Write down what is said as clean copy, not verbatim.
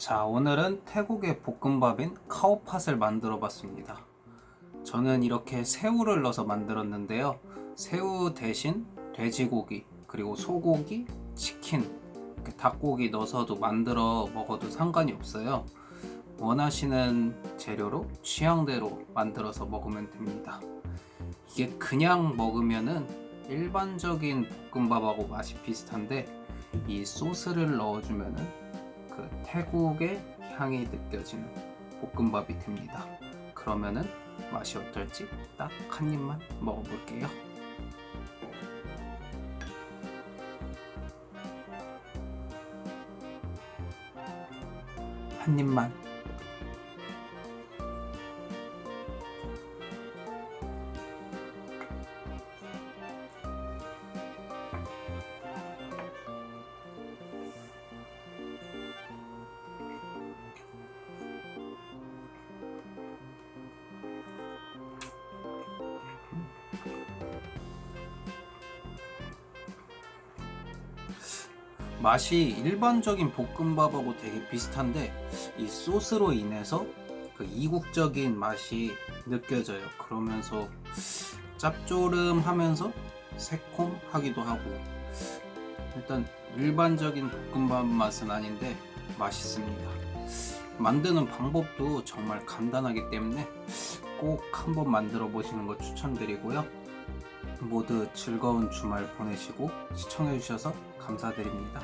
자, 오늘은 태국의 볶음밥인 카오팟을 만들어 봤습니다. 저는 이렇게 새우를 넣어서 만들었는데요. 새우 대신 돼지고기, 그리고 소고기, 치킨, 이렇게 닭고기 넣어서도 만들어 먹어도 상관이 없어요. 원하시는 재료로 취향대로 만들어서 먹으면 됩니다. 이게 그냥 먹으면은 일반적인 볶음밥하고 맛이 비슷한데 이 소스를 넣어주면은 그 태국의 향이 느껴지는 볶음밥이 됩니다. 그러면은 맛이 어떨지 딱 한 입만 먹어볼게요. 한 입만. 맛이 일반적인 볶음밥하고 되게 비슷한데 이 소스로 인해서 그 이국적인 맛이 느껴져요. 그러면서 짭조름하면서 새콤하기도 하고, 일단 일반적인 볶음밥 맛은 아닌데 맛있습니다. 만드는 방법도 정말 간단하기 때문에 꼭 한번 만들어 보시는 거 추천드리고요. 모두 즐거운 주말 보내시고 시청해 주셔서 감사드립니다.